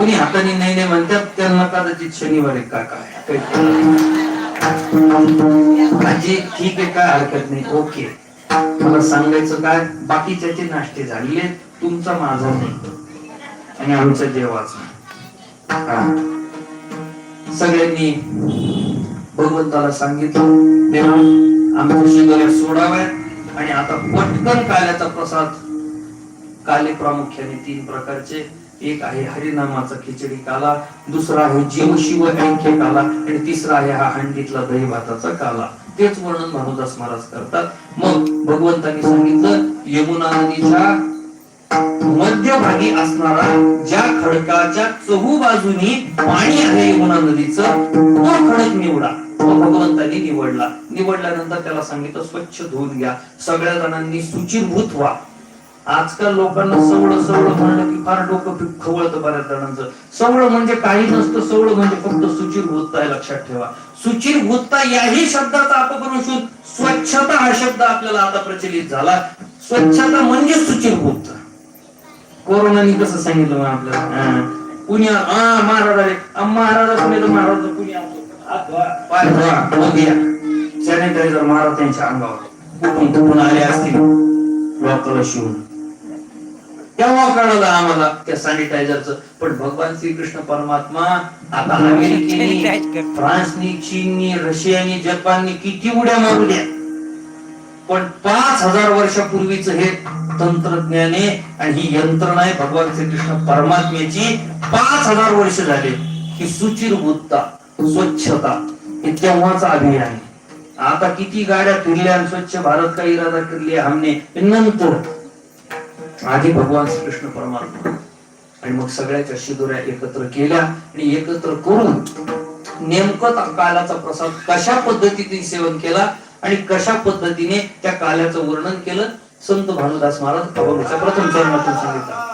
कोणी हाताने नाही नाही म्हणतात त्यांना कदाचित शनिवार आहे का काय आजी ठीक आहे, काय हरकत नाही, ओके. मला सांगायचं काय, बाकीच्याचे नाश्ते झाले, तुमचा माझा नाही आणि आमचा देवाचा. सगळ्यांनी भगवंताला सांगितलं, देवा आमच्या शिदोऱ्या सोडाव्या आणि आता पटकन काल्याचा प्रसाद. काले प्रामुख्याने 3 प्रकारचे, एक आहे हरिनामाचा खिचडी काला, दुसरा आहे जीव शिव ऐक्य काला आणि तिसरा आहे हा हंडीतला दही भाताचा काला. तेच वर्णन भानुदास महाराज करतात. मग भगवंतांनी सांगितलं, यमुना नदीच्या मध्यभागी असणारा ज्या खडकाच्या चहूबाजूनी पाणी आहे यमुना नदीचं, तो खडक निवडा. तो भगवंतांनी निवडला. निवडल्यानंतर त्याला सांगितलं, स्वच्छ धुवून घ्या, सगळ्या जणांनी शुचिर्भूत व्हा. आजकाल लोकांना सवळं सवळं म्हणलं की फार डोकं खवळतं बऱ्याच जणांचं. सवळं म्हणजे काही नसतं, सवळं म्हणजे फक्त सुचिरभूतता आहे, लक्षात ठेवा. सुचिरभूतता याही शब्दाचा अपभ्रंश होऊन स्वच्छता हा शब्द आपल्याला आता प्रचलित झाला. स्वच्छता म्हणजे सुचिरभूतता. कोरोनाने कसं सांगितलं मग आपल्याला, पुण्या महाराजा पुणे महाराज पुण्या पाय धुवा, सॅनिटायझर मारा त्यांच्या अंगावर, कुठून कुठून आले असतील लोकांना शिवून. तेव्हा कळलं आम्हाला त्या सॅनिटायझरचं. पण भगवान श्रीकृष्ण परमात्मा आता अमेरिकेने, फ्रान्सनी, चीननी, रशियानी, जपाननी किती उड्या मारू द्या, पण 5000 वर्षापूर्वीच हे तंत्रज्ञान आहे आणि ही यंत्रणा आहे भगवान श्रीकृष्ण परमात्म्याची. 5000 वर्ष झाले. ही सुचिरभूतता, स्वच्छता हे तेव्हाचा अभियान आहे. आता किती गाड्या फिरल्या आणि स्वच्छ भारत का इरादा केली हमने, नंतर आधी भगवान श्रीकृष्ण परमात्मा. आणि मग सगळ्याच्या शिदोऱ्या एकत्र केल्या आणि एकत्र करून नेमकं काल्याचा प्रसाद कशा पद्धतीने सेवन केला आणि कशा पद्धतीने त्या काल्याचं वर्णन केलं संत भानुदास महाराज अभंगाच्या प्रथम चरणातून सांगितलं.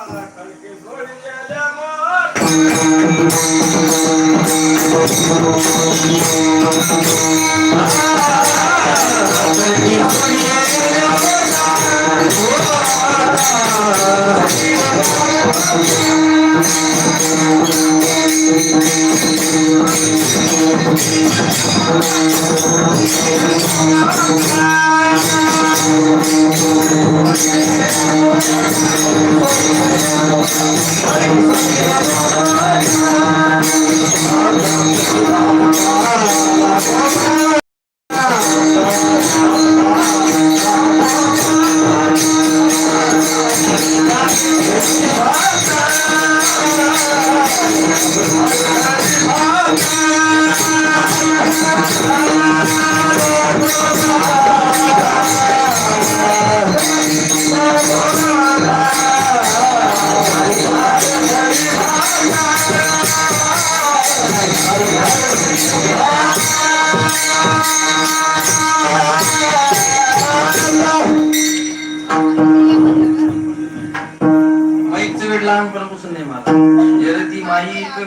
लहानपणापासून नाही मला ती माईक,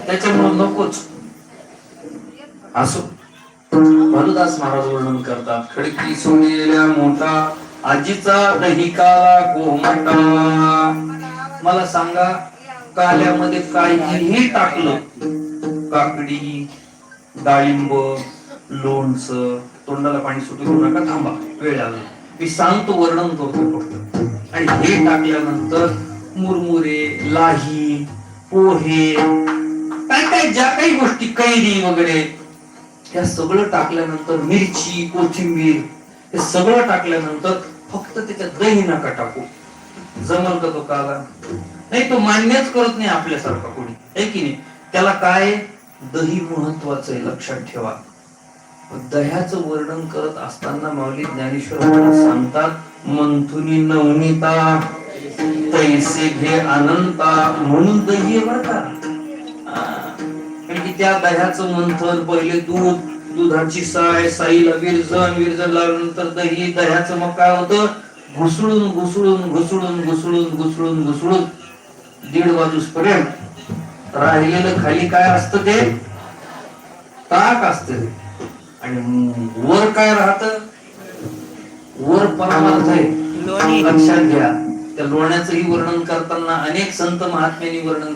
त्याच्यामुळे नकोच. असो, भानुदास महाराज वर्णन करतात, खडकी सोडलेल्या मोठा आजीचा दही काला कोमटा. मला सांगा, काल्यामध्ये काहीही टाकलं, काकडी, डाळिंब, लोणचं, तोंडाला पाणी सुटू देऊ नका, थांबा, वेळ आला, मी सांगतो, वर्णन करतो फक्त. आणि हे टाकल्यानंतर मुरमुरे, लाही, पोहे, काय काय ज्या काही गोष्टी, कैरी वगैरे, त्या सगळं टाकल्यानंतर मिरची, कोथिंबीर, हे सगळं टाकल्यानंतर फक्त त्याच्यात दही नका टाकू. जमल का तो काला? नाही, तो मान्यच करत नाही आपल्यासारखा कोणी, आहे की नाही. त्याला काय, दही महत्वाचं आहे, लक्षात ठेवा. दह्याचं वर्णन करत असताना माऊली ज्ञानेश्वर सांगतात, मंथुनी नवनीता तैसे घे अनंता, म्हणून दही बर का. कारण की त्या दह्याचं मंथन, पहिले दूध, दुधाची साय, साईला विरजण, विरजण लावल्यानंतर दही, दह्याचं मग काय होतं, घुसळून घुसळून घुसळून घुसळून घुसळून घुसळून 1:30 वाजूपर्यंत राहिलेलं खाली काय असतं, ते ताक असतं. आणि वर काय राहत, वर परमार्थ आहे, लक्षात घ्या. त्या लोण्याचंही वर्णन करताना अनेक संत महात्म्यांनी वर्णन